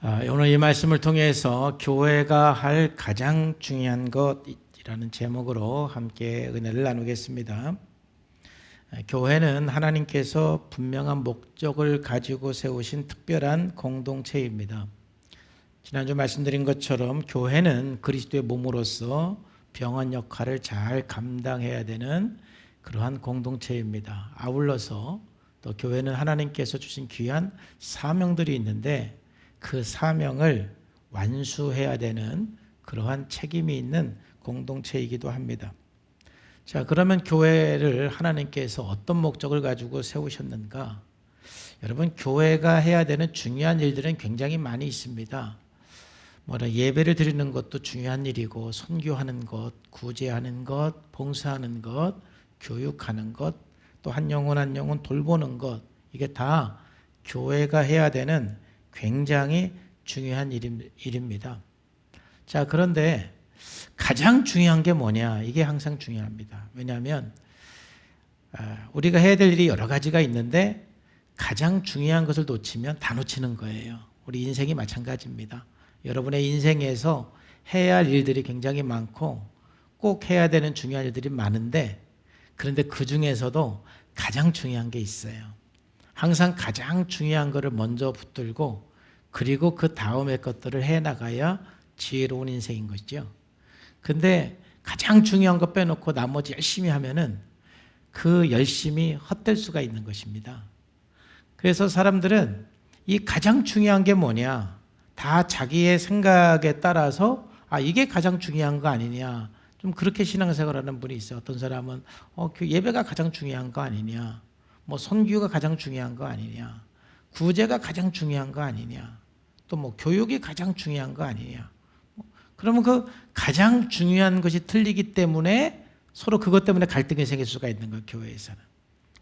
오늘 이 말씀을 통해서 교회가 할 가장 중요한 것이라는 제목으로 함께 은혜를 나누겠습니다. 교회는 하나님께서 분명한 목적을 가지고 세우신 특별한 공동체입니다. 지난주 말씀드린 것처럼 교회는 그리스도의 몸으로서 병원 역할을 잘 감당해야 되는 그러한 공동체입니다. 아울러서 또 교회는 하나님께서 주신 귀한 사명들이 있는데 그 사명을 완수해야 되는 그러한 책임이 있는 공동체이기도 합니다. 자, 그러면 교회를 하나님께서 어떤 목적을 가지고 세우셨는가? 여러분, 교회가 해야 되는 중요한 일들은 굉장히 많이 있습니다. 예배를 드리는 것도 중요한 일이고, 선교하는 것, 구제하는 것, 봉사하는 것, 교육하는 것, 또 한 영혼 한 영혼 돌보는 것, 이게 다 교회가 해야 되는 굉장히 중요한 일입니다. 자, 그런데 가장 중요한 게 뭐냐? 이게 항상 중요합니다. 왜냐하면 우리가 해야 될 일이 여러 가지가 있는데 가장 중요한 것을 놓치면 다 놓치는 거예요. 우리 인생이 마찬가지입니다. 여러분의 인생에서 해야 할 일들이 굉장히 많고 꼭 해야 되는 중요한 일들이 많은데, 그런데 그 중에서도 가장 중요한 게 있어요. 항상 가장 중요한 것을 먼저 붙들고 그리고 그 다음의 것들을 해나가야 지혜로운 인생인 것이죠. 근데 가장 중요한 거 빼놓고 나머지 열심히 하면은 그 열심이 헛될 수가 있는 것입니다. 그래서 사람들은 이 가장 중요한 게 뭐냐, 다 자기의 생각에 따라서 이게 가장 중요한 거 아니냐, 좀 그렇게 신앙생활하는 분이 있어요. 어떤 사람은 그 예배가 가장 중요한 거 아니냐, 선교가 가장 중요한 거 아니냐, 구제가 가장 중요한 거 아니냐, 또 교육이 가장 중요한 거 아니냐. 그러면 그 가장 중요한 것이 틀리기 때문에 서로 그것 때문에 갈등이 생길 수가 있는 거예요, 교회에서는.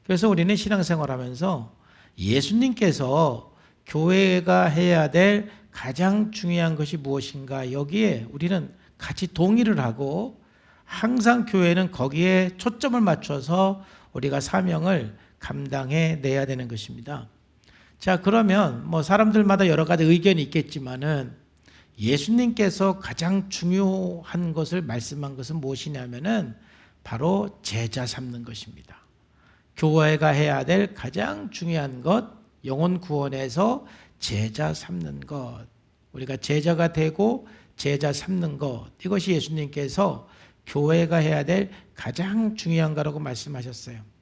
그래서 우리는 신앙생활하면서 예수님께서 교회가 해야 될 가장 중요한 것이 무엇인가, 여기에 우리는 같이 동의를 하고 항상 교회는 거기에 초점을 맞춰서 우리가 사명을 감당해 내야 되는 것입니다. 자, 그러면 사람들마다 여러 가지 의견이 있겠지만은 예수님께서 가장 중요한 것을 말씀한 것은 무엇이냐면은 바로 제자 삼는 것입니다. 교회가 해야 될 가장 중요한 것, 영혼 구원에서 제자 삼는 것, 우리가 제자가 되고 제자 삼는 것, 이것이 예수님께서 교회가 해야 될 가장 중요한 거라고 말씀하셨어요.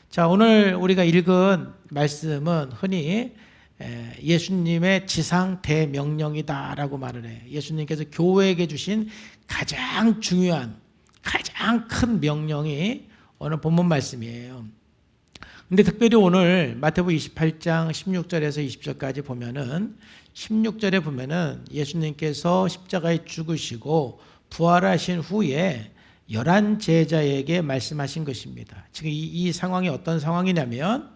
자, 오늘 우리가 읽은 말씀은 흔히 예수님의 지상 대명령이다라고 말을 해요. 예수님께서 교회에게 주신 가장 중요한, 가장 큰 명령이 오늘 본문 말씀이에요. 근데 특별히 오늘 마태복음 28장 16절에서 20절까지 보면은 16절에 보면은 예수님께서 십자가에 죽으시고 부활하신 후에 11 제자에게 말씀하신 것입니다. 지금 이 상황이 어떤 상황이냐면,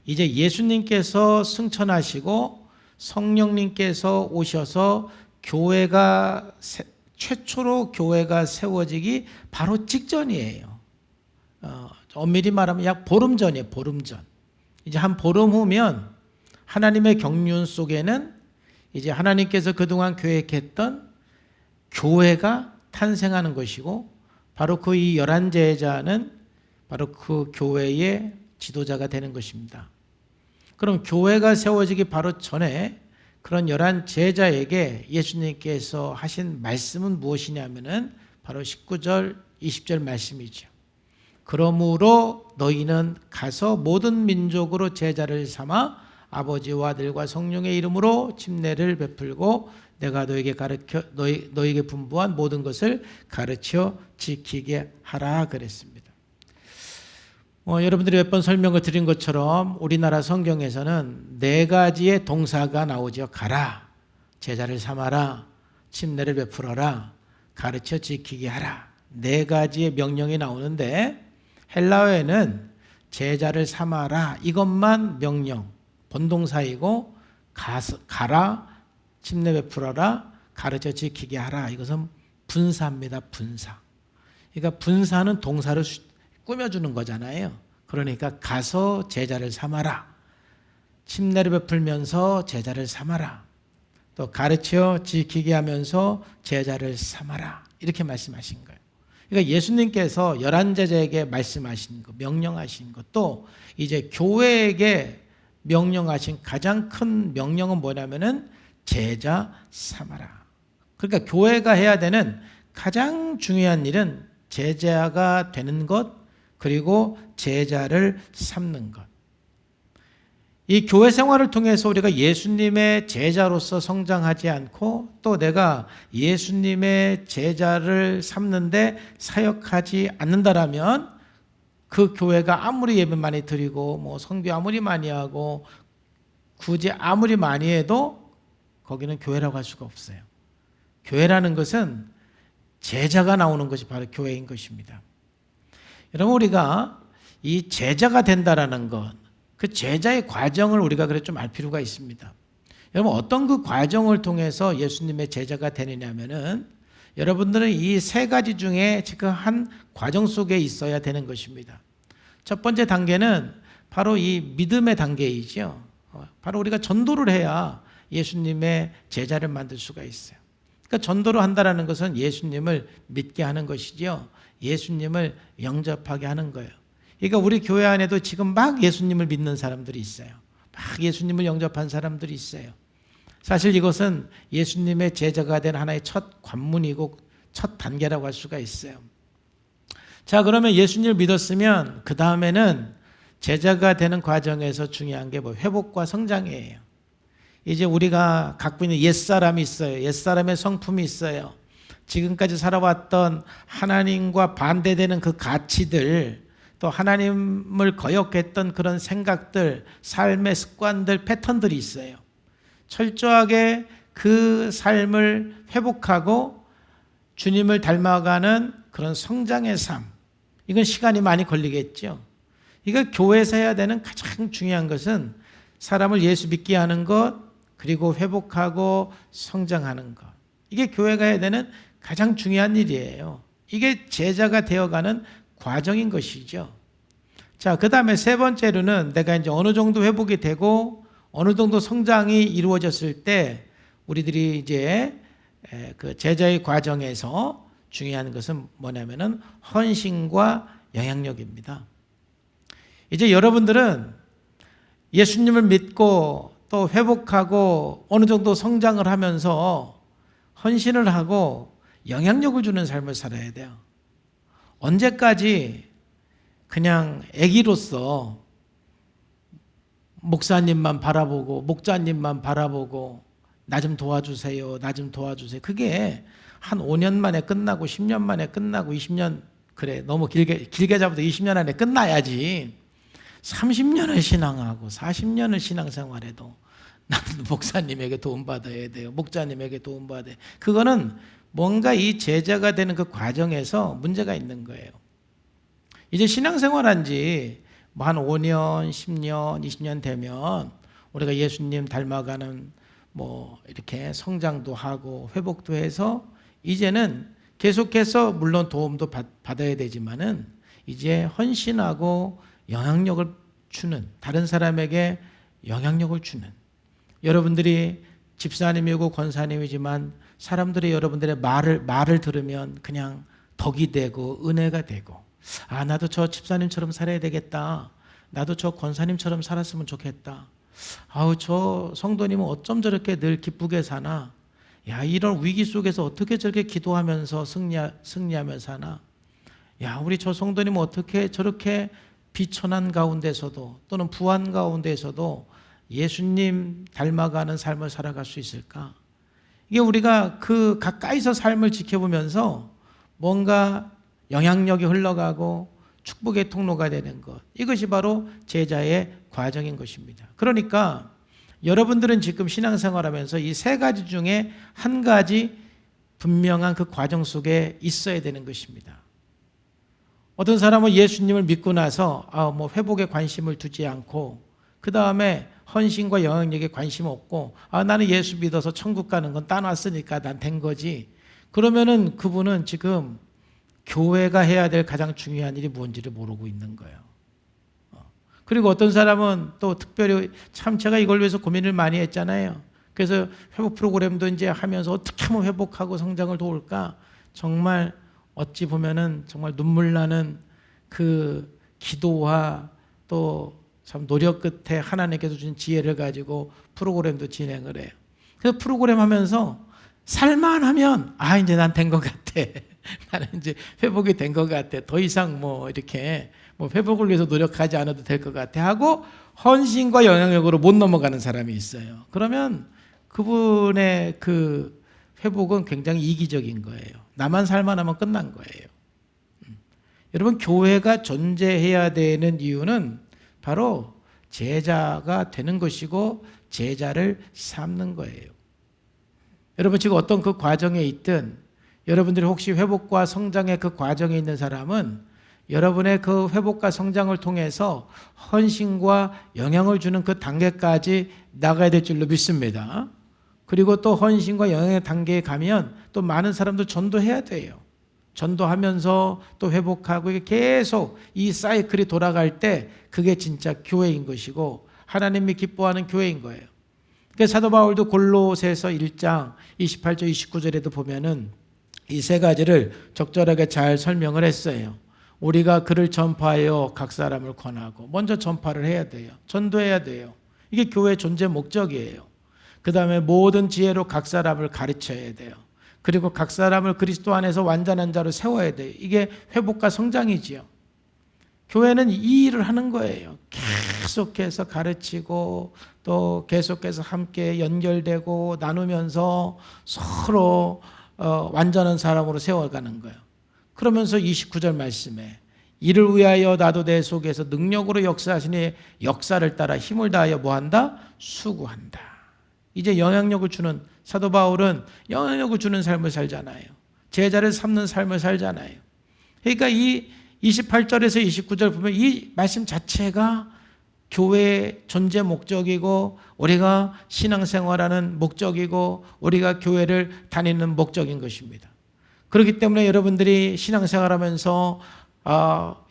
이제 예수님께서 승천하시고 성령님께서 오셔서 교회가 최초로 교회가 세워지기 바로 직전이에요. 엄밀히 말하면 약 보름 전이에요. 보름 전. 이제 한 보름 후면 하나님의 경륜 속에는 이제 하나님께서 그동안 계획했던 교회가 탄생하는 것이고, 바로 그 이 11 제자는 바로 그 교회의 지도자가 되는 것입니다. 그럼 교회가 세워지기 바로 전에 그런 11 제자에게 예수님께서 하신 말씀은 무엇이냐면은 바로 19절, 20절 말씀이죠. 그러므로 너희는 가서 모든 민족으로 제자를 삼아 아버지와 아들과 성령의 이름으로 침례를 베풀고 내가 너에게 분부한 모든 것을 가르쳐 지키게 하라 그랬습니다. 여러분들이 몇 번 설명을 드린 것처럼 우리나라 성경에서는 4가지의 동사가 나오죠. 가라, 제자를 삼아라, 침례를 베풀어라, 가르쳐 지키게 하라. 4가지의 명령이 나오는데, 헬라어에는 제자를 삼아라 이것만 명령, 본동사이고, 가라, 침례 베풀어라, 가르쳐 지키게 하라, 이것은 분사입니다. 분사. 그러니까 분사는 동사를 꾸며주는 거잖아요. 그러니까 가서 제자를 삼아라, 침례를 베풀면서 제자를 삼아라, 또 가르쳐 지키게 하면서 제자를 삼아라. 이렇게 말씀하신 거예요. 그러니까 예수님께서 11제자에게 말씀하신 것, 명령하신 것, 또 이제 교회에게 명령하신 가장 큰 명령은 뭐냐면은 제자 삼아라. 그러니까 교회가 해야 되는 가장 중요한 일은 제자가 되는 것, 그리고 제자를 삼는 것. 이 교회 생활을 통해서 우리가 예수님의 제자로서 성장하지 않고 또 내가 예수님의 제자를 삼는데 사역하지 않는다라면 그 교회가 아무리 예배 많이 드리고 뭐 성교 아무리 많이 하고 굳이 아무리 많이 해도 거기는 교회라고 할 수가 없어요. 교회라는 것은 제자가 나오는 것이 바로 교회인 것입니다. 여러분, 우리가 이 제자가 된다라는 것, 그 제자의 과정을 우리가 그래 좀 알 필요가 있습니다. 여러분, 어떤 그 과정을 통해서 예수님의 제자가 되느냐면은 여러분들은 이 세 가지 중에 지금 한 과정 속에 있어야 되는 것입니다. 첫 번째 단계는 바로 이 믿음의 단계이죠. 바로 우리가 전도를 해야 예수님의 제자를 만들 수가 있어요. 그러니까 전도를 한다는 것은 예수님을 믿게 하는 것이죠. 예수님을 영접하게 하는 거예요. 그러니까 우리 교회 안에도 지금 막 예수님을 믿는 사람들이 있어요. 막 예수님을 영접한 사람들이 있어요. 사실 이것은 예수님의 제자가 된 하나의 첫 관문이고 첫 단계라고 할 수가 있어요. 자, 그러면 예수님을 믿었으면 그 다음에는 제자가 되는 과정에서 중요한 게 뭐 회복과 성장이에요. 이제 우리가 갖고 있는 옛사람이 있어요. 옛사람의 성품이 있어요. 지금까지 살아왔던 하나님과 반대되는 그 가치들, 또 하나님을 거역했던 그런 생각들, 삶의 습관들, 패턴들이 있어요. 철저하게 그 삶을 회복하고 주님을 닮아가는 그런 성장의 삶, 이건 시간이 많이 걸리겠죠. 이거 교회에서 해야 되는 가장 중요한 것은 사람을 예수 믿게 하는 것, 그리고 회복하고 성장하는 것. 이게 교회가 해야 되는 가장 중요한 일이에요. 이게 제자가 되어가는 과정인 것이죠. 자, 그 다음에 세 번째로는 내가 이제 어느 정도 회복이 되고 어느 정도 성장이 이루어졌을 때 우리들이 이제 그 제자의 과정에서 중요한 것은 뭐냐면은 헌신과 영향력입니다. 이제 여러분들은 예수님을 믿고 또 회복하고 어느 정도 성장을 하면서 헌신을 하고 영향력을 주는 삶을 살아야 돼요. 언제까지 그냥 애기로서 목사님만 바라보고 목자님만 바라보고 나 좀 도와주세요. 나 좀 도와주세요. 그게 한 5년 만에 끝나고 10년 만에 끝나고 20년, 그래 너무 길게 잡아도 20년 안에 끝나야지. 30년을 신앙하고 40년을 신앙생활해도 나는 목사님에게 도움받아야 돼요. 목자님에게 도움받아야 돼요. 그거는 뭔가 이 제자가 되는 그 과정에서 문제가 있는 거예요. 이제 신앙생활한 지 뭐 한 5년, 10년, 20년 되면 우리가 예수님 닮아가는 뭐 이렇게 성장도 하고 회복도 해서 이제는 계속해서 물론 도움도 받아야 되지만은 이제 헌신하고 영향력을 주는, 다른 사람에게 영향력을 주는, 여러분들이 집사님이고 권사님이지만 사람들이 여러분들의 말을 들으면 그냥 덕이 되고 은혜가 되고, 아, 나도 저 집사님처럼 살아야 되겠다. 나도 저 권사님처럼 살았으면 좋겠다. 아우, 저 성도님은 어쩜 저렇게 늘 기쁘게 사나. 야, 이런 위기 속에서 어떻게 저렇게 기도하면서 승리하며 사나. 야, 우리 저 성도님은 어떻게 저렇게 비천한 가운데서도 또는 부한 가운데서도 예수님 닮아가는 삶을 살아갈 수 있을까? 이게 우리가 그 가까이서 삶을 지켜보면서 뭔가 영향력이 흘러가고 축복의 통로가 되는 것, 이것이 바로 제자의 과정인 것입니다. 그러니까 여러분들은 지금 신앙생활하면서 이 세 가지 중에 한 가지 분명한 그 과정 속에 있어야 되는 것입니다. 어떤 사람은 예수님을 믿고 나서 뭐 회복에 관심을 두지 않고 그 다음에 헌신과 영향력에 관심 없고 나는 예수 믿어서 천국 가는 건 따놨으니까 난 된 거지. 그러면은 그분은 지금 교회가 해야 될 가장 중요한 일이 뭔지를 모르고 있는 거예요. 그리고 어떤 사람은 또 특별히 참 제가 이걸 위해서 고민을 많이 했잖아요. 그래서 회복 프로그램도 이제 하면서 어떻게 하면 회복하고 성장을 도울까? 정말 어찌 보면은 정말 눈물 나는 그 기도와 또 참 노력 끝에 하나님께서 주신 지혜를 가지고 프로그램도 진행을 해요. 그래서 프로그램 하면서 살만하면 이제 난 된 것 같아. 나는 이제 회복이 된 것 같아. 더 이상 이렇게 회복을 위해서 노력하지 않아도 될 것 같아 하고 헌신과 영향력으로 못 넘어가는 사람이 있어요. 그러면 그분의 그 회복은 굉장히 이기적인 거예요. 나만 살만하면 끝난 거예요. 여러분, 교회가 존재해야 되는 이유는 바로 제자가 되는 것이고 제자를 삼는 거예요. 여러분, 지금 어떤 그 과정에 있든 여러분들이 혹시 회복과 성장의 그 과정에 있는 사람은 여러분의 그 회복과 성장을 통해서 헌신과 영향을 주는 그 단계까지 나가야 될 줄로 믿습니다. 그리고 또 헌신과 영향의 단계에 가면 또 많은 사람들 전도해야 돼요. 전도하면서 또 회복하고 이게 계속 이 사이클이 돌아갈 때 그게 진짜 교회인 것이고 하나님이 기뻐하는 교회인 거예요. 그래서 사도 바울도 골로새서 1장 28절 29절에도 보면은 이 세 가지를 적절하게 잘 설명을 했어요. 우리가 그를 전파하여 각 사람을 권하고, 먼저 전파를 해야 돼요. 전도해야 돼요. 이게 교회의 존재 목적이에요. 그 다음에 모든 지혜로 각 사람을 가르쳐야 돼요. 그리고 각 사람을 그리스도 안에서 완전한 자로 세워야 돼요. 이게 회복과 성장이지요. 교회는 이 일을 하는 거예요. 계속해서 가르치고 또 계속해서 함께 연결되고 나누면서 서로 완전한 사람으로 세워가는 거예요. 그러면서 29절 말씀에 이를 위하여 나도 내 속에서 능력으로 역사하시니 역사를 따라 힘을 다하여 뭐한다? 수고한다. 이제 영향력을 주는, 사도 바울은 영향력을 주는 삶을 살잖아요. 제자를 삼는 삶을 살잖아요. 그러니까 이 28절에서 29절 보면 이 말씀 자체가 교회의 존재 목적이고 우리가 신앙생활하는 목적이고 우리가 교회를 다니는 목적인 것입니다. 그렇기 때문에 여러분들이 신앙생활하면서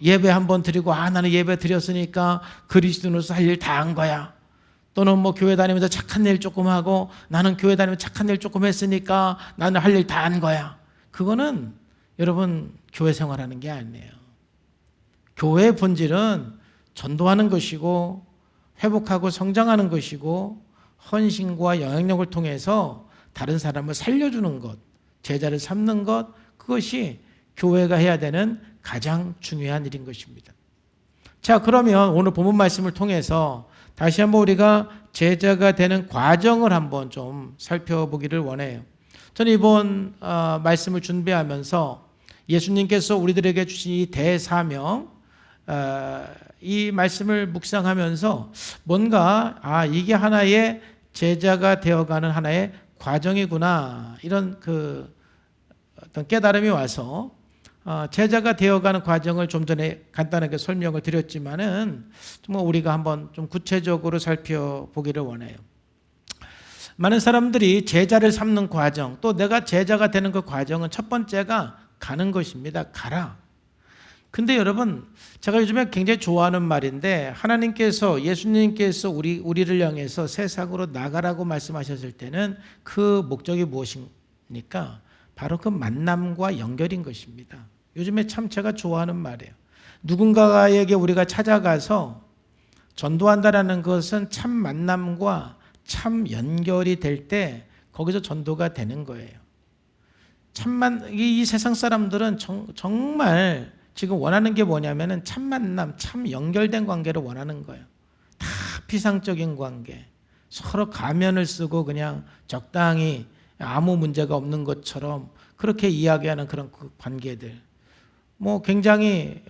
예배 한번 드리고 나는 예배 드렸으니까 그리스도인으로서 할 일 다 한 거야. 또는 교회 다니면서 착한 일 조금 하고 나는 교회 다니면서 착한 일 조금 했으니까 나는 할 일 다 한 거야. 그거는 여러분 교회 생활하는 게 아니에요. 교회의 본질은 전도하는 것이고 회복하고 성장하는 것이고 헌신과 영향력을 통해서 다른 사람을 살려주는 것, 제자를 삼는 것, 그것이 교회가 해야 되는 가장 중요한 일인 것입니다. 자, 그러면 오늘 본문 말씀을 통해서 다시 한번 우리가 제자가 되는 과정을 한번 좀 살펴보기를 원해요. 저는 이번 말씀을 준비하면서 예수님께서 우리들에게 주신 이 대사명, 이 말씀을 묵상하면서 뭔가 이게 하나의 제자가 되어가는 하나의 과정이구나, 이런 어떤 깨달음이 와서 제자가 되어가는 과정을 좀 전에 간단하게 설명을 드렸지만은 정말 우리가 한번 좀 구체적으로 살펴보기를 원해요. 많은 사람들이 제자를 삼는 과정, 또 내가 제자가 되는 그 과정은 첫 번째가 가는 것입니다. 가라. 근데 여러분, 제가 요즘에 굉장히 좋아하는 말인데, 하나님께서, 예수님께서 우리를 향해서 세상으로 나가라고 말씀하셨을 때는 그 목적이 무엇입니까? 바로 그 만남과 연결인 것입니다. 요즘에 참 제가 좋아하는 말이에요. 누군가에게 우리가 찾아가서 전도한다라는 것은 참 만남과 참 연결이 될 때 거기서 전도가 되는 거예요. 이 세상 사람들은 정말 지금 원하는 게 뭐냐면은 참 만남, 참 연결된 관계를 원하는 거예요. 다 피상적인 관계. 서로 가면을 쓰고 그냥 적당히 아무 문제가 없는 것처럼 그렇게 이야기하는 그런 그 관계들. 굉장히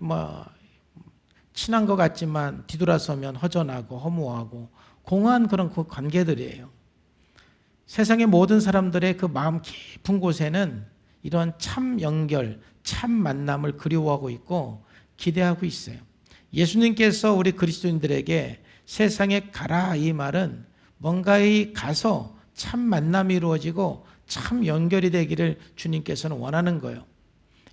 친한 것 같지만 뒤돌아서면 허전하고 허무하고 공허한 그런 그 관계들이에요. 세상의 모든 사람들의 그 마음 깊은 곳에는 이런 참 연결, 참 만남을 그리워하고 있고 기대하고 있어요. 예수님께서 우리 그리스도인들에게 세상에 가라, 이 말은 뭔가에 가서 참 만남이 이루어지고 참 연결이 되기를 주님께서는 원하는 거예요.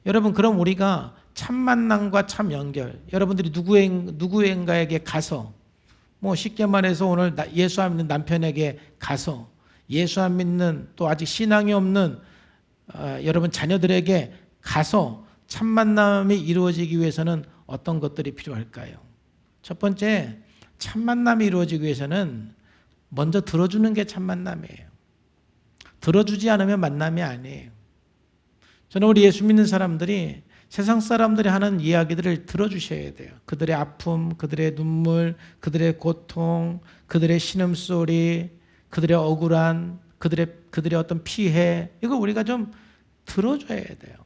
여러분, 그럼 우리가 참 만남과 참 연결, 여러분들이 누구인가에게 가서 쉽게 말해서 오늘 예수 안 믿는 남편에게 가서 예수 안 믿는 또 아직 신앙이 없는 여러분 자녀들에게 가서 참 만남이 이루어지기 위해서는 어떤 것들이 필요할까요? 첫 번째, 참 만남이 이루어지기 위해서는 먼저 들어주는 게 참 만남이에요. 들어주지 않으면 만남이 아니에요. 저는 우리 예수 믿는 사람들이 세상 사람들이 하는 이야기들을 들어주셔야 돼요. 그들의 아픔, 그들의 눈물, 그들의 고통, 그들의 신음소리, 그들의 억울한, 그들의 어떤 피해, 이걸 우리가 좀 들어줘야 돼요.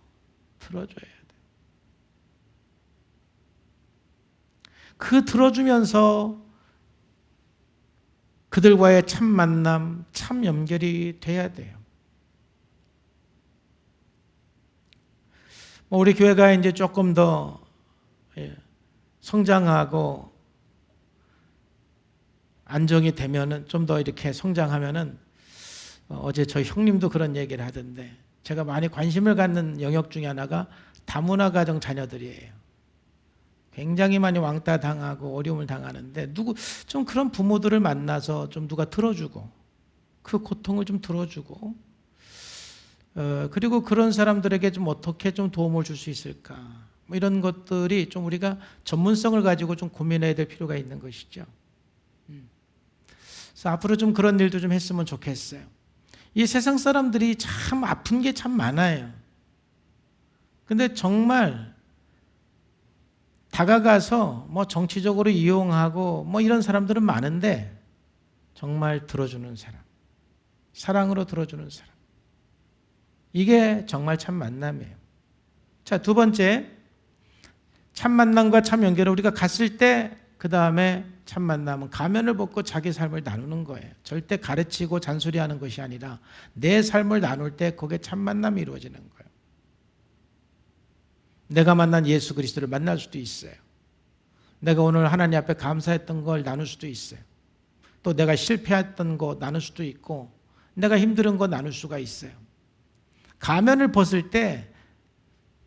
들어줘야 돼요. 그 들어주면서 그들과의 참 만남, 참 연결이 돼야 돼요. 우리 교회가 이제 조금 더 성장하고 안정이 되면은, 좀 더 이렇게 성장하면은, 어제 저희 형님도 그런 얘기를 하던데, 제가 많이 관심을 갖는 영역 중에 하나가 다문화 가정 자녀들이에요. 굉장히 많이 왕따 당하고 어려움을 당하는데, 좀 그런 부모들을 만나서 좀 누가 들어주고, 그 고통을 좀 들어주고, 그리고 그런 사람들에게 좀 어떻게 좀 도움을 줄 수 있을까, 뭐 이런 것들이 좀 우리가 전문성을 가지고 좀 고민해야 될 필요가 있는 것이죠. 그래서 앞으로 좀 그런 일도 좀 했으면 좋겠어요. 이 세상 사람들이 참 아픈 게 참 많아요. 근데 정말 다가가서 뭐 정치적으로 이용하고 뭐 이런 사람들은 많은데, 정말 들어주는 사람, 사랑으로 들어주는 사람, 이게 정말 참 만남이에요. 자, 두 번째, 참 만남과 참 연결을 우리가 갔을 때, 그 다음에 참 만남은 가면을 벗고 자기 삶을 나누는 거예요. 절대 가르치고 잔소리하는 것이 아니라 내 삶을 나눌 때 거기에 참 만남이 이루어지는 거예요. 내가 만난 예수 그리스도를 만날 수도 있어요. 내가 오늘 하나님 앞에 감사했던 걸 나눌 수도 있어요. 또 내가 실패했던 거 나눌 수도 있고, 내가 힘든 거 나눌 수가 있어요. 가면을 벗을 때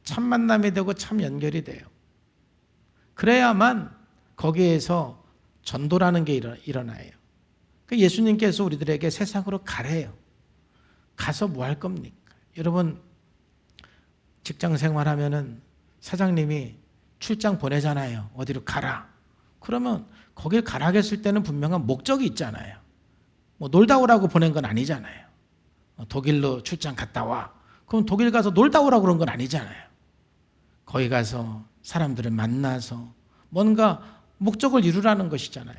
참 만남이 되고 참 연결이 돼요. 그래야만 거기에서 전도라는 게 일어나요. 예수님께서 우리들에게 세상으로 가래요. 가서 뭐 할 겁니까? 여러분, 직장 생활하면은 사장님이 출장 보내잖아요. 어디로 가라. 그러면 거길 가라 했을 때는 분명한 목적이 있잖아요. 뭐 놀다 오라고 보낸 건 아니잖아요. 독일로 출장 갔다 와. 그럼 독일 가서 놀다 오라고 그런 건 아니잖아요. 거기 가서 사람들을 만나서 뭔가 목적을 이루라는 것이잖아요.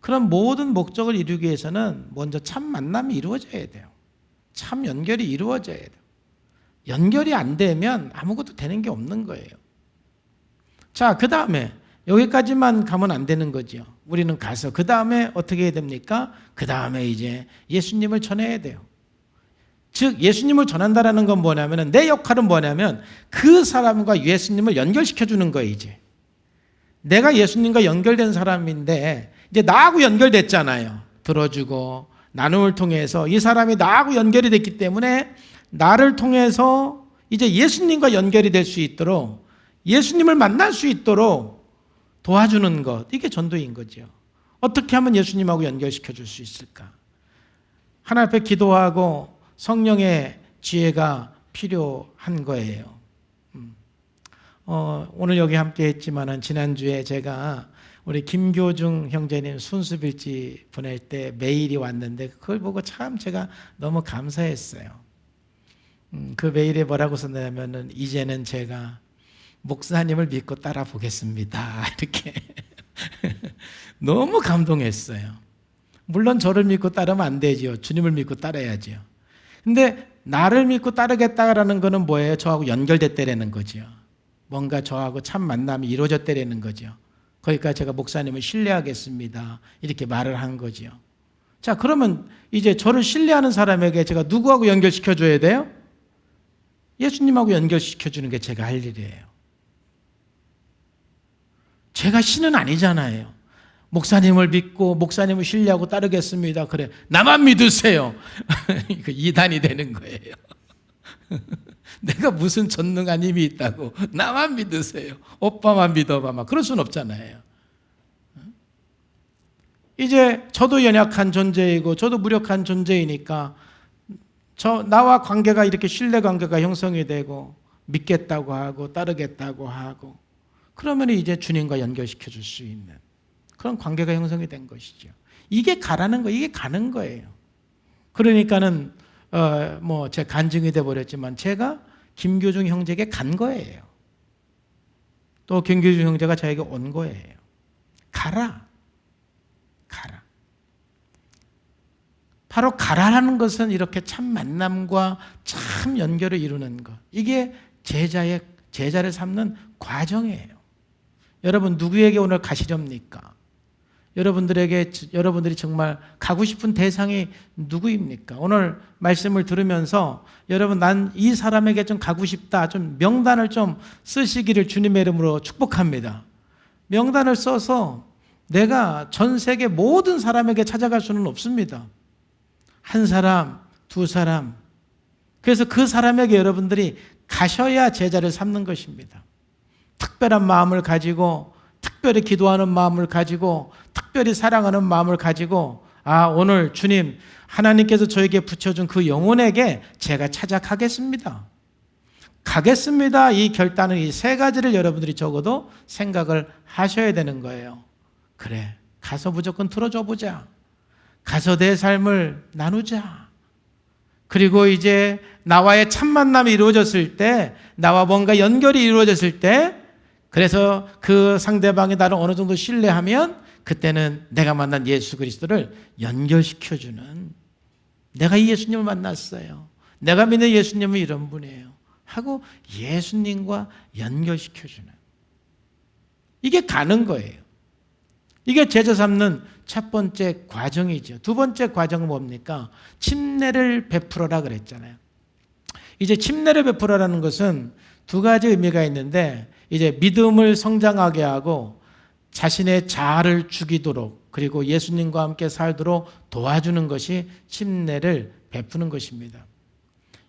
그런 모든 목적을 이루기 위해서는 먼저 참 만남이 이루어져야 돼요. 참 연결이 이루어져야 돼요. 연결이 안 되면 아무것도 되는 게 없는 거예요. 자, 그 다음에 여기까지만 가면 안 되는 거죠. 우리는 가서 그 다음에 어떻게 해야 됩니까? 그 다음에 이제 예수님을 전해야 돼요. 즉 예수님을 전한다라는 건 뭐냐면, 내 역할은 뭐냐면 그 사람과 예수님을 연결시켜주는 거예요. 이제 내가 예수님과 연결된 사람인데, 이제 나하고 연결됐잖아요. 들어주고 나눔을 통해서 이 사람이 나하고 연결이 됐기 때문에 나를 통해서 이제 예수님과 연결이 될 수 있도록, 예수님을 만날 수 있도록 도와주는 것, 이게 전도인 거죠. 어떻게 하면 예수님하고 연결시켜 줄 수 있을까? 하나님 앞에 기도하고 성령의 지혜가 필요한 거예요. 오늘 여기 함께 했지만은 지난주에 제가 우리 김교중 형제님 순수빌지 보낼 때 메일이 왔는데, 그걸 보고 참 제가 너무 감사했어요. 그 메일에 뭐라고 썼냐면은, 이제는 제가 목사님을 믿고 따라 보겠습니다. 이렇게. 너무 감동했어요. 물론 저를 믿고 따르면 안 되죠. 주님을 믿고 따라야죠. 근데 나를 믿고 따르겠다라는 거는 뭐예요? 저하고 연결됐다라는 거죠. 뭔가 저하고 참 만남이 이루어졌다라는 거죠. 그러니까 제가 목사님을 신뢰하겠습니다. 이렇게 말을 한 거죠. 자, 그러면 이제 저를 신뢰하는 사람에게 제가 누구하고 연결시켜줘야 돼요? 예수님하고 연결시켜주는 게 제가 할 일이에요. 제가 신은 아니잖아요. 목사님을 믿고 목사님을 신뢰하고 따르겠습니다. 그래, 나만 믿으세요. 이거 이단이 되는 거예요. 내가 무슨 전능한 힘이 있다고 나만 믿으세요. 오빠만 믿어봐. 막 그럴 수는 없잖아요. 이제 저도 연약한 존재이고 저도 무력한 존재이니까 나와 관계가 이렇게 신뢰 관계가 형성이 되고 믿겠다고 하고 따르겠다고 하고 그러면 이제 주님과 연결시켜 줄 수 있는 그런 관계가 형성이 된 것이죠. 이게 가라는 거, 이게 가는 거예요. 그러니까는 제 간증이 돼 버렸지만 제가 김교중 형제에게 간 거예요. 또 김교중 형제가 저에게 온 거예요. 가라. 바로 가라라는 것은 이렇게 참 만남과 참 연결을 이루는 것. 이게 제자를 삼는 과정이에요. 여러분 누구에게 오늘 가시렵니까? 여러분들이 정말 가고 싶은 대상이 누구입니까? 오늘 말씀을 들으면서 여러분 난 이 사람에게 좀 가고 싶다. 좀 명단을 좀 쓰시기를 주님의 이름으로 축복합니다. 명단을 써서 내가 전 세계 모든 사람에게 찾아갈 수는 없습니다. 한 사람, 두 사람. 그래서 그 사람에게 여러분들이 가셔야 제자를 삼는 것입니다. 특별한 마음을 가지고 특별히 기도하는 마음을 가지고 특별히 사랑하는 마음을 가지고 오늘 주님 하나님께서 저에게 붙여준 그 영혼에게 제가 찾아가겠습니다. 가겠습니다. 이 결단은 이 세 가지를 여러분들이 적어도 생각을 하셔야 되는 거예요. 그래, 가서 무조건 들어줘 보자. 가서 내 삶을 나누자. 그리고 이제 나와의 첫 만남이 이루어졌을 때, 나와 뭔가 연결이 이루어졌을 때, 그래서 그 상대방이 나를 어느 정도 신뢰하면 그때는 내가 만난 예수 그리스도를 연결시켜주는, 내가 이 예수님을 만났어요. 내가 믿는 예수님은 이런 분이에요. 하고 예수님과 연결시켜주는, 이게 가는 거예요. 이게 제자 삼는 첫 번째 과정이죠. 두 번째 과정은 뭡니까? 침례를 베풀어라 그랬잖아요. 이제 침례를 베풀어라는 것은 두 가지 의미가 있는데, 이제 믿음을 성장하게 하고 자신의 자아를 죽이도록, 그리고 예수님과 함께 살도록 도와주는 것이 침례를 베푸는 것입니다.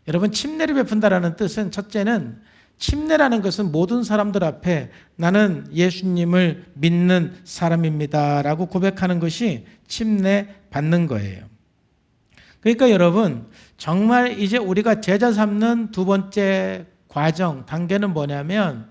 여러분, 침례를 베푼다라는 뜻은, 첫째는 침례라는 것은 모든 사람들 앞에 나는 예수님을 믿는 사람입니다라고 고백하는 것이 침례 받는 거예요. 그러니까 여러분, 정말 이제 우리가 제자 삼는 두 번째 과정, 단계는 뭐냐면,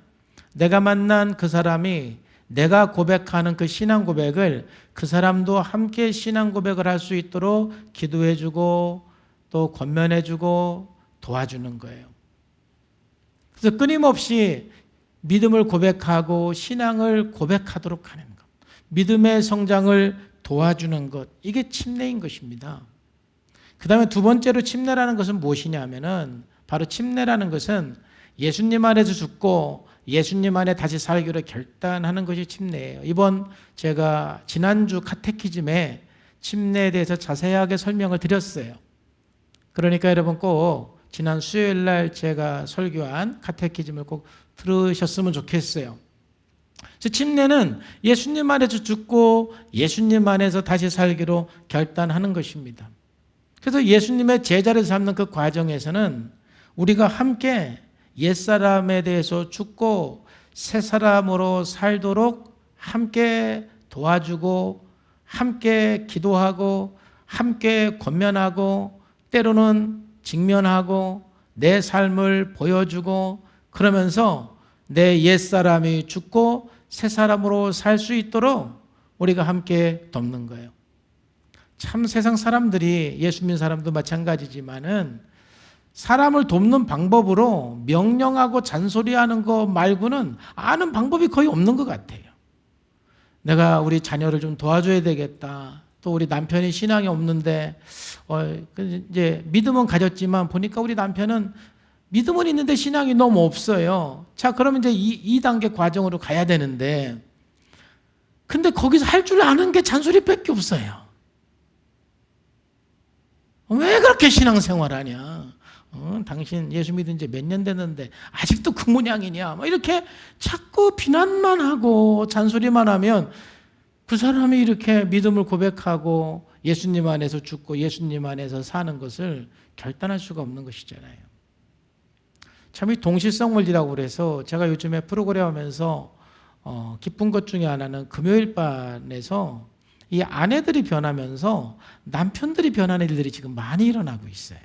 내가 만난 그 사람이 내가 고백하는 그 신앙 고백을 그 사람도 함께 신앙 고백을 할 수 있도록 기도해주고 또 권면해주고 도와주는 거예요. 그래서 끊임없이 믿음을 고백하고 신앙을 고백하도록 하는 것, 믿음의 성장을 도와주는 것, 이게 침례인 것입니다. 그 다음에 두 번째로 침례라는 것은 무엇이냐면은, 바로 침례라는 것은 예수님 안에서 죽고 예수님 안에 다시 살기로 결단하는 것이 침례예요. 이번 제가 지난주 카테키즘에 침례에 대해서 자세하게 설명을 드렸어요. 그러니까 여러분 꼭 지난 수요일 날 제가 설교한 카테키즘을 꼭 들으셨으면 좋겠어요. 그래서 침례는 예수님 안에서 죽고 예수님 안에서 다시 살기로 결단하는 것입니다. 그래서 예수님의 제자를 삼는 그 과정에서는 우리가 함께 옛사람에 대해서 죽고 새 사람으로 살도록 함께 도와주고 함께 기도하고 함께 권면하고 때로는 직면하고 내 삶을 보여주고, 그러면서 내 옛사람이 죽고 새 사람으로 살 수 있도록 우리가 함께 돕는 거예요. 참 세상 사람들이, 예수 믿는 사람도 마찬가지지만은 사람을 돕는 방법으로 명령하고 잔소리하는 거 말고는 아는 방법이 거의 없는 것 같아요. 내가 우리 자녀를 좀 도와줘야 되겠다. 또 우리 남편이 신앙이 없는데 이제 믿음은 가졌지만 보니까 우리 남편은 믿음은 있는데 신앙이 너무 없어요. 자, 그러면 이제 2단계 과정으로 가야 되는데, 근데 거기서 할 줄 아는 게 잔소리밖에 없어요. 왜 그렇게 신앙생활하냐? 당신 예수 믿은 지 몇 년 됐는데 아직도 그 모양이냐? 이렇게 자꾸 비난만 하고 잔소리만 하면 그 사람이 이렇게 믿음을 고백하고 예수님 안에서 죽고 예수님 안에서 사는 것을 결단할 수가 없는 것이잖아요. 참 이 동실성물이라고 그래서 제가 요즘에 프로그램 하면서 기쁜 것 중에 하나는 금요일 반에서 이 아내들이 변하면서 남편들이 변하는 일들이 지금 많이 일어나고 있어요.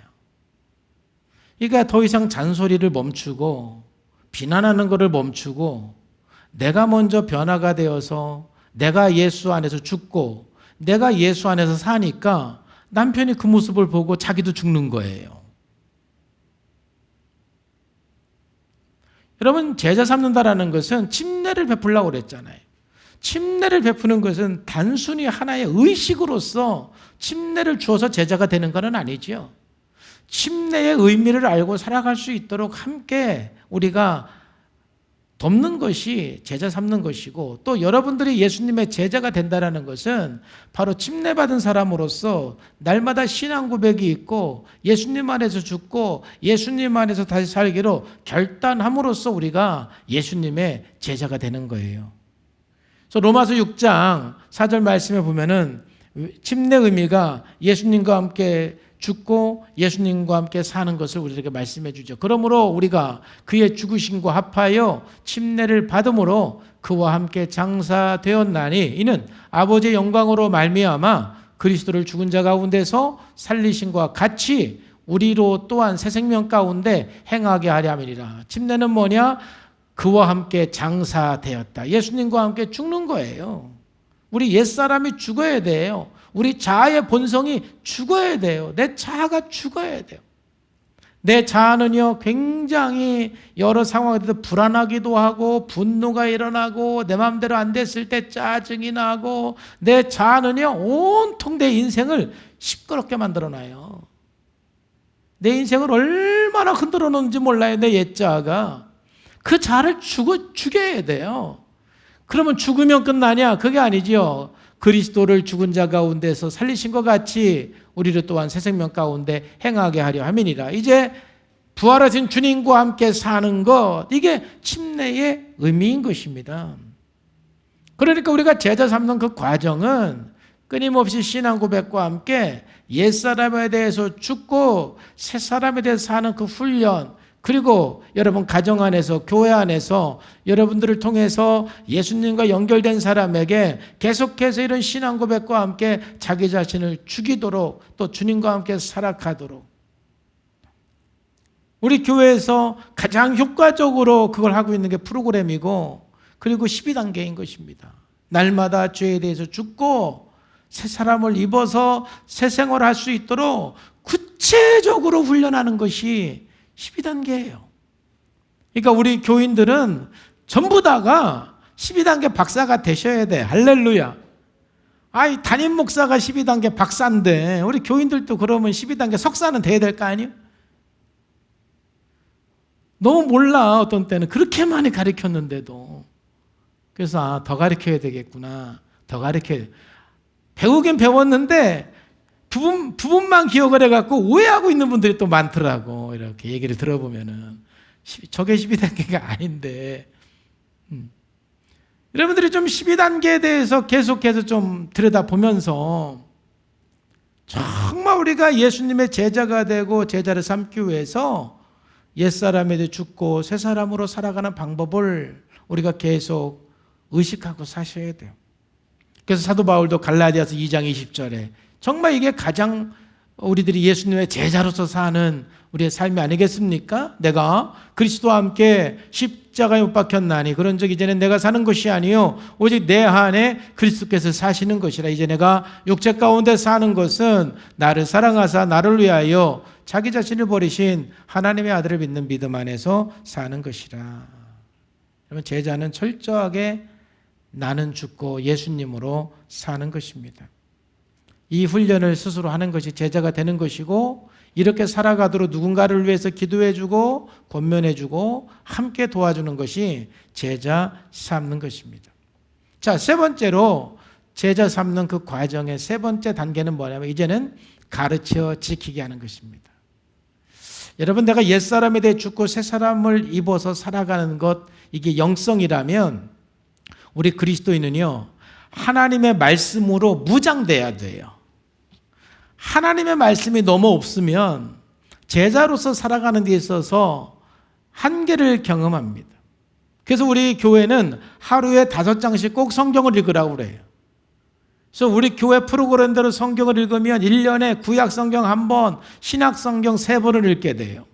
그러니까 더 이상 잔소리를 멈추고 비난하는 것을 멈추고 내가 먼저 변화가 되어서 내가 예수 안에서 죽고 내가 예수 안에서 사니까 남편이 그 모습을 보고 자기도 죽는 거예요. 여러분, 제자 삼는다라는 것은 침례를 베풀려고 그랬잖아요. 침례를 베푸는 것은 단순히 하나의 의식으로서 침례를 주어서 제자가 되는 것은 아니죠. 침례의 의미를 알고 살아갈 수 있도록 함께 우리가 돕는 것이 제자 삼는 것이고, 또 여러분들이 예수님의 제자가 된다는 것은 바로 침례받은 사람으로서 날마다 신앙 고백이 있고 예수님 안에서 죽고 예수님 안에서 다시 살기로 결단함으로써 우리가 예수님의 제자가 되는 거예요. 그래서 로마서 6장 4절 말씀에 보면은 침례 의미가 예수님과 함께 죽고 예수님과 함께 사는 것을 우리에게 말씀해 주죠. 그러므로 우리가 그의 죽으심과 합하여 침례를 받음으로 그와 함께 장사되었나니 이는 아버지의 영광으로 말미암아 그리스도를 죽은 자 가운데서 살리심과 같이 우리로 또한 새 생명 가운데 행하게 하려 함이니라. 침례는 뭐냐? 그와 함께 장사되었다. 예수님과 함께 죽는 거예요. 우리 옛사람이 죽어야 돼요. 우리 자아의 본성이 죽어야 돼요. 내 자아가 죽어야 돼요. 내 자아는요, 굉장히 여러 상황에서 불안하기도 하고 분노가 일어나고 내 마음대로 안 됐을 때 짜증이 나고 내 자아는요, 온통 내 인생을 시끄럽게 만들어놔요. 내 인생을 얼마나 흔들어 놓는지 몰라요. 내 옛자아가. 그 자아를 죽여야 돼요. 그러면 죽으면 끝나냐? 그게 아니지요. 그리스도를 죽은 자 가운데서 살리신 것 같이 우리를 또한 새 생명 가운데 행하게 하려 함이니라. 이제 부활하신 주님과 함께 사는 것, 이게 침례의 의미인 것입니다. 그러니까 우리가 제자 삼는 그 과정은 끊임없이 신앙 고백과 함께 옛사람에 대해서 죽고 새사람에 대해서 사는 그 훈련, 그리고 여러분 가정 안에서 교회 안에서 여러분들을 통해서 예수님과 연결된 사람에게 계속해서 이런 신앙 고백과 함께 자기 자신을 죽이도록 또 주님과 함께 살아가도록 우리 교회에서 가장 효과적으로 그걸 하고 있는 게 프로그램이고 그리고 12단계인 것입니다. 날마다 죄에 대해서 죽고 새 사람을 입어서 새 생활을 할 수 있도록 구체적으로 훈련하는 것이 12단계예요. 그러니까 우리 교인들은 전부 다가 12단계 박사가 되셔야 돼. 할렐루야. 아이, 담임 목사가 12단계 박사인데 우리 교인들도 그러면 12단계 석사는 돼야 될 거 아니에요? 너무 몰라. 어떤 때는 그렇게 많이 가르쳤는데도. 그래서 더 가르쳐야 되겠구나. 더 가르쳐야 돼. 배우긴 배웠는데 부분만 기억을 해갖고 오해하고 있는 분들이 또 많더라고. 이렇게 얘기를 들어보면은. 저게 12단계가 아닌데. 여러분들이 좀 12단계에 대해서 계속해서 좀 들여다보면서 정말 우리가 예수님의 제자가 되고 제자를 삼기 위해서 옛사람에 대해 죽고 새사람으로 살아가는 방법을 우리가 계속 의식하고 사셔야 돼요. 그래서 사도 바울도 갈라디아서 2장 20절에 정말 이게 가장 우리들이 예수님의 제자로서 사는 우리의 삶이 아니겠습니까? 내가 그리스도와 함께 십자가에 못 박혔나니 그런즉 이제는 내가 사는 것이 아니요 오직 내 안에 그리스도께서 사시는 것이라. 이제 내가 육체 가운데 사는 것은 나를 사랑하사 나를 위하여 자기 자신을 버리신 하나님의 아들을 믿는 믿음 안에서 사는 것이라. 그러면 제자는 철저하게 나는 죽고 예수님으로 사는 것입니다. 이 훈련을 스스로 하는 것이 제자가 되는 것이고 이렇게 살아가도록 누군가를 위해서 기도해주고 권면해주고 함께 도와주는 것이 제자 삼는 것입니다. 자, 세 번째로 제자 삼는 그 과정의 세 번째 단계는 뭐냐면 이제는 가르쳐 지키게 하는 것입니다. 여러분, 내가 옛사람에 대해 죽고 새사람을 입어서 살아가는 것, 이게 영성이라면 우리 그리스도인은요 하나님의 말씀으로 무장돼야 돼요. 하나님의 말씀이 너무 없으면 제자로서 살아가는 데 있어서 한계를 경험합니다. 그래서 우리 교회는 하루에 5장씩 꼭 성경을 읽으라고 그래요. 그래서 우리 교회 프로그램대로 성경을 읽으면 1년에 구약 성경 1번, 신약 성경 3번을 읽게 돼요.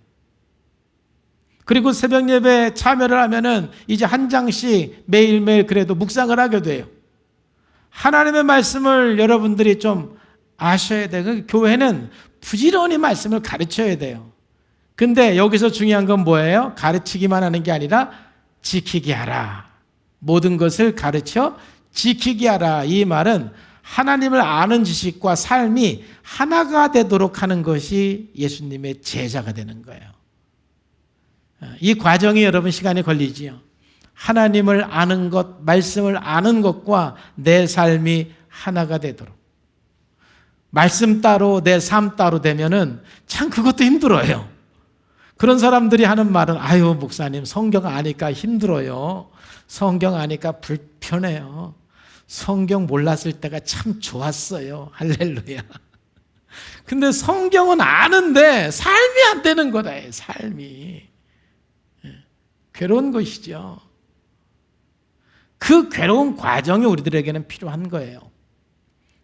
그리고 새벽 예배에 참여를 하면은 이제 한 장씩 매일매일 그래도 묵상을 하게 돼요. 하나님의 말씀을 여러분들이 좀 아셔야 돼요. 교회는 부지런히 말씀을 가르쳐야 돼요. 근데 여기서 중요한 건 뭐예요? 가르치기만 하는 게 아니라 지키게 하라. 모든 것을 가르쳐 지키게 하라. 이 말은 하나님을 아는 지식과 삶이 하나가 되도록 하는 것이 예수님의 제자가 되는 거예요. 이 과정이 여러분 시간이 걸리지요. 하나님을 아는 것, 말씀을 아는 것과 내 삶이 하나가 되도록. 말씀 따로 내 삶 따로 되면은 참 그것도 힘들어요. 그런 사람들이 하는 말은 아유 목사님 성경 아니까 힘들어요. 성경 아니까 불편해요. 성경 몰랐을 때가 참 좋았어요. 할렐루야. 근데 성경은 아는데 삶이 안 되는 거다. 삶이. 괴로운 것이죠. 그 괴로운 과정이 우리들에게는 필요한 거예요.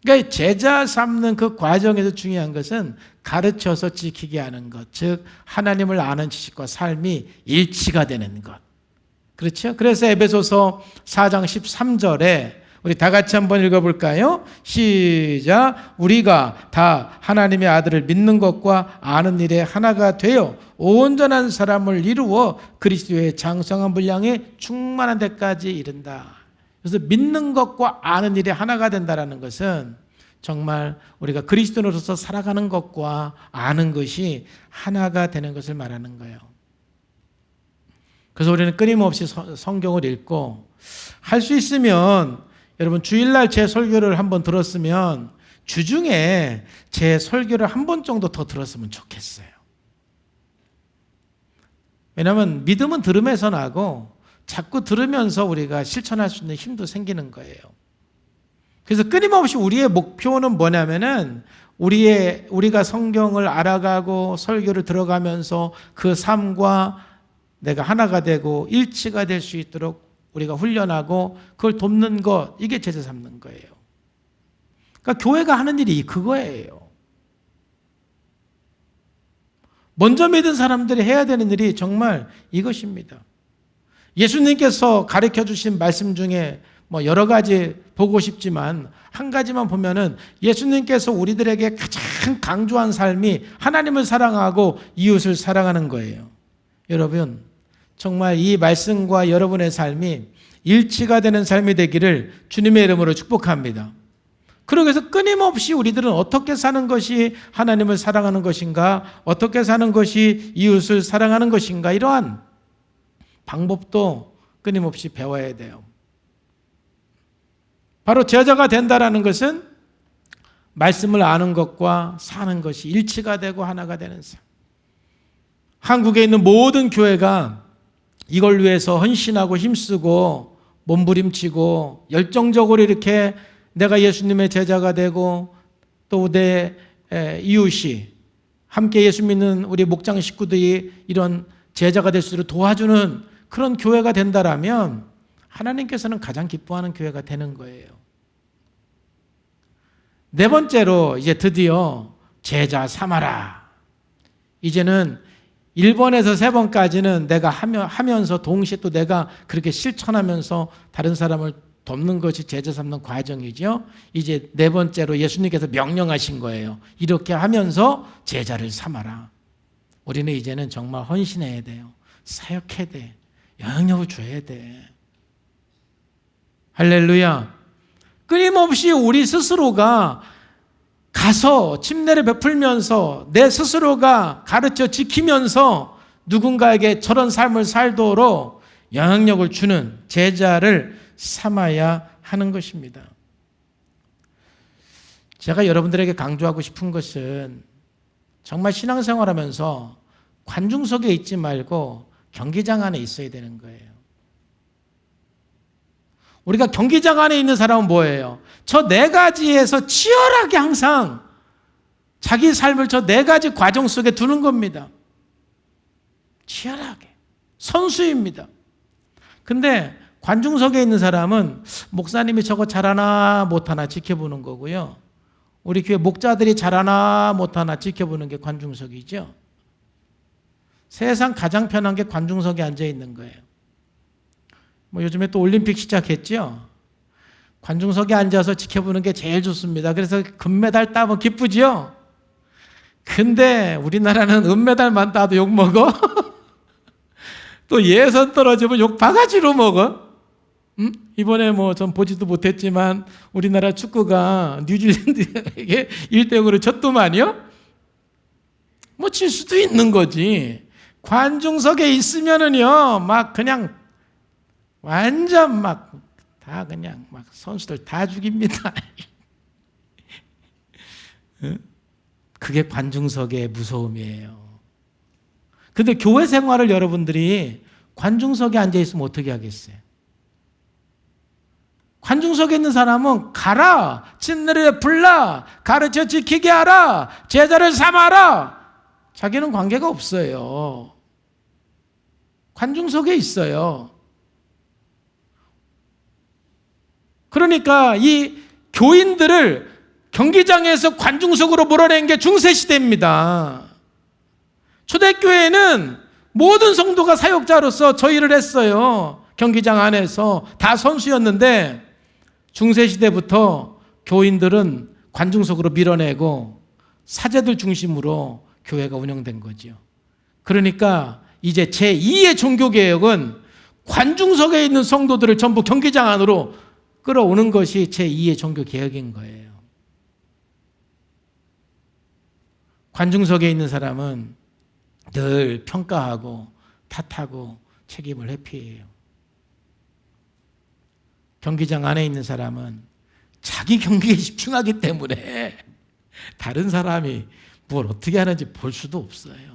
그러니까 제자 삼는 그 과정에서 중요한 것은 가르쳐서 지키게 하는 것, 즉 하나님을 아는 지식과 삶이 일치가 되는 것. 그렇죠? 그래서 에베소서 4장 13절에 우리 다 같이 한번 읽어볼까요? 시작. 우리가 다 하나님의 아들을 믿는 것과 아는 일에 하나가 되어 온전한 사람을 이루어 그리스도의 장성한 분량에 충만한 데까지 이른다. 그래서 믿는 것과 아는 일에 하나가 된다는 것은 정말 우리가 그리스도인으로서 살아가는 것과 아는 것이 하나가 되는 것을 말하는 거예요. 그래서 우리는 끊임없이 성경을 읽고 할 수 있으면 여러분 주일날 제 설교를 한번 들었으면 주중에 제 설교를 한 번 정도 더 들었으면 좋겠어요. 왜냐하면 믿음은 들음에서 나고 자꾸 들으면서 우리가 실천할 수 있는 힘도 생기는 거예요. 그래서 끊임없이 우리의 목표는 뭐냐면은 우리가 성경을 알아가고 설교를 들어가면서 그 삶과 내가 하나가 되고 일치가 될 수 있도록 우리가 훈련하고 그걸 돕는 것, 이게 제자 삼는 거예요. 그러니까 교회가 하는 일이 그거예요. 먼저 믿은 사람들이 해야 되는 일이 정말 이것입니다. 예수님께서 가르쳐 주신 말씀 중에 여러 가지 보고 싶지만 한 가지만 보면은 예수님께서 우리들에게 가장 강조한 삶이 하나님을 사랑하고 이웃을 사랑하는 거예요. 여러분, 정말 이 말씀과 여러분의 삶이 일치가 되는 삶이 되기를 주님의 이름으로 축복합니다. 그러기 위해서 끊임없이 우리들은 어떻게 사는 것이 하나님을 사랑하는 것인가, 어떻게 사는 것이 이웃을 사랑하는 것인가, 이러한 방법도 끊임없이 배워야 돼요. 바로 제자가 된다라는 것은 말씀을 아는 것과 사는 것이 일치가 되고 하나가 되는 삶. 한국에 있는 모든 교회가 이걸 위해서 헌신하고 힘쓰고 몸부림치고 열정적으로 이렇게 내가 예수님의 제자가 되고 또 내 이웃이 함께 예수 믿는 우리 목장 식구들이 이런 제자가 될 수 있도록 도와주는 그런 교회가 된다라면 하나님께서는 가장 기뻐하는 교회가 되는 거예요. 네 번째로 이제 드디어 제자 삼아라. 이제는 1번에서 3번까지는 내가 하면서 동시에 또 내가 그렇게 실천하면서 다른 사람을 돕는 것이 제자 삼는 과정이죠. 이제 네 번째로 예수님께서 명령하신 거예요. 이렇게 하면서 제자를 삼아라. 우리는 이제는 정말 헌신해야 돼요. 사역해야 돼. 영향력을 줘야 돼. 할렐루야. 끊임없이 우리 스스로가 가서 침례를 베풀면서 내 스스로가 가르쳐 지키면서 누군가에게 저런 삶을 살도록 영향력을 주는 제자를 삼아야 하는 것입니다. 제가 여러분들에게 강조하고 싶은 것은 정말 신앙생활하면서 관중석에 있지 말고 경기장 안에 있어야 되는 거예요. 우리가 경기장 안에 있는 사람은 뭐예요? 저 네 가지에서 치열하게 항상 자기 삶을 저 네 가지 과정 속에 두는 겁니다. 치열하게. 선수입니다. 근데 관중석에 있는 사람은 목사님이 저거 잘하나 못하나 지켜보는 거고요. 우리 교회 목자들이 잘하나 못하나 지켜보는 게 관중석이죠. 세상 가장 편한 게 관중석에 앉아 있는 거예요. 요즘에 또 올림픽 시작했죠. 관중석에 앉아서 지켜보는 게 제일 좋습니다. 그래서 금메달 따면 기쁘죠. 근데 우리나라는 은메달만 따도 욕 먹어. 또 예선 떨어지면 욕 바가지로 먹어. 이번에 전 보지도 못했지만 우리나라 축구가 뉴질랜드에게 1대0으로 졌더만요. 질 수도 있는 거지. 관중석에 있으면은요, 그냥 완전 다 그냥 선수들 다 죽입니다. 그게 관중석의 무서움이에요. 근데 교회 생활을 여러분들이 관중석에 앉아 있으면 어떻게 하겠어요? 관중석에 있는 사람은 가라, 진리를 불라, 가르쳐 지키게 하라, 제자를 삼아라. 자기는 관계가 없어요. 관중석에 있어요. 그러니까 이 교인들을 경기장에서 관중석으로 몰아낸 게 중세시대입니다. 초대교회는 모든 성도가 사역자로서 저 일을 했어요. 경기장 안에서 다 선수였는데 중세시대부터 교인들은 관중석으로 밀어내고 사제들 중심으로 교회가 운영된 거죠. 그러니까 이제 제2의 종교개혁은 관중석에 있는 성도들을 전부 경기장 안으로 끌어오는 것이 제2의 종교개혁인 거예요. 관중석에 있는 사람은 늘 평가하고 탓하고 책임을 회피해요. 경기장 안에 있는 사람은 자기 경기에 집중하기 때문에 다른 사람이 뭘 어떻게 하는지 볼 수도 없어요.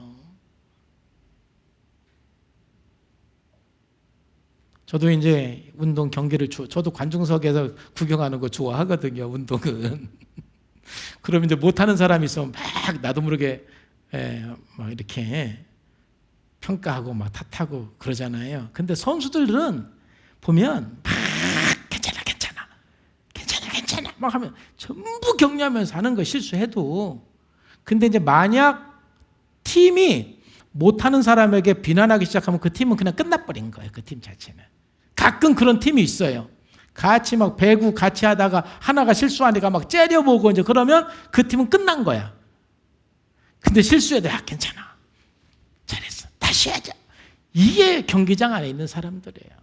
저도 이제 운동 경기를 저도 관중석에서 구경하는 거 좋아하거든요. 운동은. 그럼 이제 못하는 사람이 있으면 나도 모르게 이렇게 평가하고 탓하고 그러잖아요. 근데 선수들은 보면 괜찮아 하면 전부 격려하면서 하는 거 실수해도. 근데 이제 만약 팀이 못하는 사람에게 비난하기 시작하면 그 팀은 그냥 끝나버린 거예요. 그 팀 자체는. 가끔 그런 팀이 있어요. 같이 배구 같이 하다가 하나가 실수하니까 째려보고 이제 그러면 그 팀은 끝난 거야. 근데 실수해도 괜찮아. 잘했어. 다시 하자. 이게 경기장 안에 있는 사람들이에요.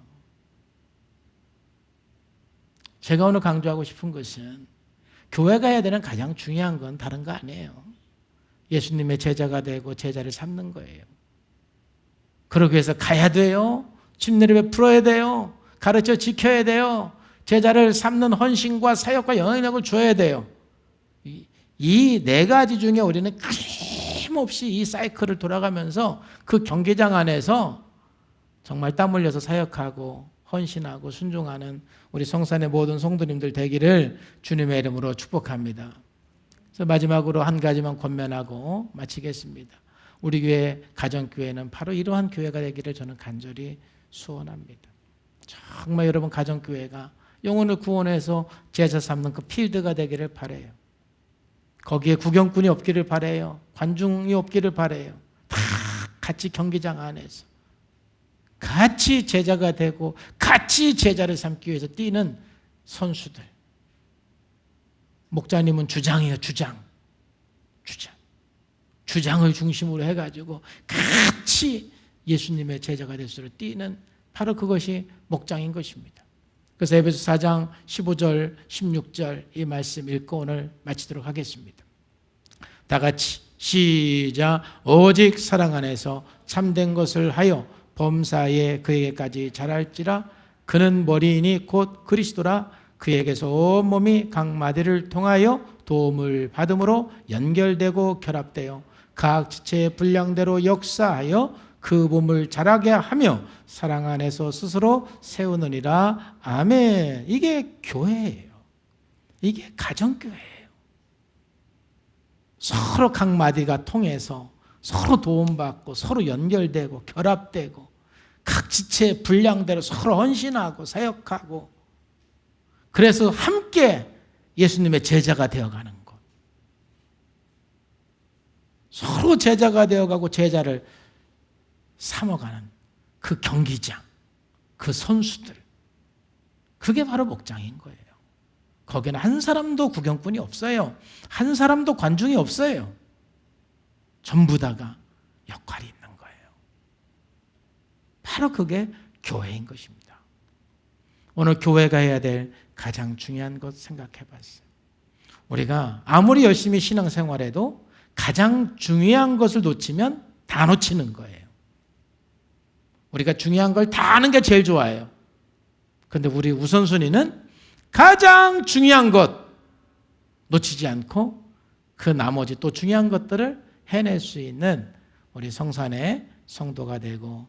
제가 오늘 강조하고 싶은 것은 교회가 해야 되는 가장 중요한 건 다른 거 아니에요. 예수님의 제자가 되고 제자를 삼는 거예요. 그러기 위해서 가야 돼요. 침례를 베풀어야 돼요. 가르쳐 지켜야 돼요. 제자를 삼는 헌신과 사역과 영향력을 줘야 돼요. 이 네 가지 중에 우리는 끊임없이 이 사이클을 돌아가면서 그 경기장 안에서 정말 땀 흘려서 사역하고 헌신하고 순종하는 우리 성산의 모든 성도님들 되기를 주님의 이름으로 축복합니다. 그래서 마지막으로 한 가지만 권면하고 마치겠습니다. 우리 교회 가정교회는 바로 이러한 교회가 되기를 저는 간절히 소원합니다. 정말 여러분 가정교회가 영혼을 구원해서 제자 삼는 그 필드가 되기를 바라요. 거기에 구경꾼이 없기를 바라요. 관중이 없기를 바라요. 다 같이 경기장 안에서 같이 제자가 되고 같이 제자를 삼기 위해서 뛰는 선수들. 목자님은 주장이에요. 주장을 중심으로 해가지고 같이 예수님의 제자가 될 수 있도록 뛰는 바로 그것이 목장인 것입니다. 그래서 에베소 4장 15절 16절 이 말씀 읽고 오늘 마치도록 하겠습니다. 다 같이 시작. 오직 사랑 안에서 참된 것을 하여 범사에 그에게까지 자랄지라. 그는 머리이니 곧 그리스도라. 그에게서 온몸이 각 마디를 통하여 도움을 받음으로 연결되고 결합되어 각 지체의 분량대로 역사하여 그 몸을 자라게 하며 사랑 안에서 스스로 세우느니라. 아멘. 이게 교회예요. 이게 가정교회예요. 서로 각 마디가 통해서 서로 도움받고 서로 연결되고 결합되고 각 지체 분량대로 서로 헌신하고 사역하고, 그래서 함께 예수님의 제자가 되어가는 것. 서로 제자가 되어가고 제자를 삼아가는 그 경기장, 그 선수들, 그게 바로 목장인 거예요. 거기는 한 사람도 구경꾼이 없어요. 한 사람도 관중이 없어요. 전부 다가 역할이 있는 거예요. 바로 그게 교회인 것입니다. 오늘 교회가 해야 될 가장 중요한 것 생각해 봤어요. 우리가 아무리 열심히 신앙생활해도 가장 중요한 것을 놓치면 다 놓치는 거예요. 우리가 중요한 걸 다 아는 게 제일 좋아요. 그런데 우리 우선순위는 가장 중요한 것 놓치지 않고 그 나머지 또 중요한 것들을 해낼 수 있는 우리 성산의 성도가 되고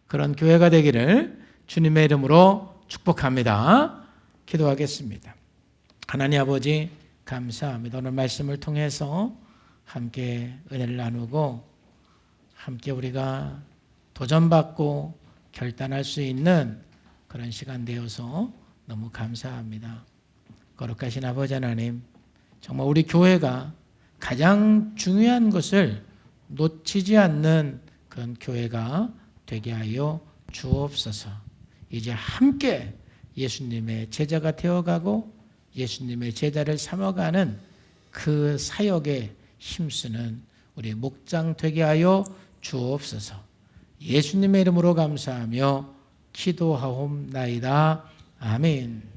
그런 교회가 되기를 주님의 이름으로 축복합니다. 기도하겠습니다. 하나님 아버지 감사합니다. 오늘 말씀을 통해서 함께 은혜를 나누고 함께 우리가 도전받고 결단할 수 있는 그런 시간 되어서 너무 감사합니다. 거룩하신 아버지 하나님, 정말 우리 교회가 가장 중요한 것을 놓치지 않는 그런 교회가 되게 하여 주옵소서. 이제 함께 예수님의 제자가 되어가고 예수님의 제자를 삼아가는 그 사역에 힘쓰는 우리 목장 되게 하여 주옵소서. 예수님의 이름으로 감사하며 기도하옵나이다. 아멘.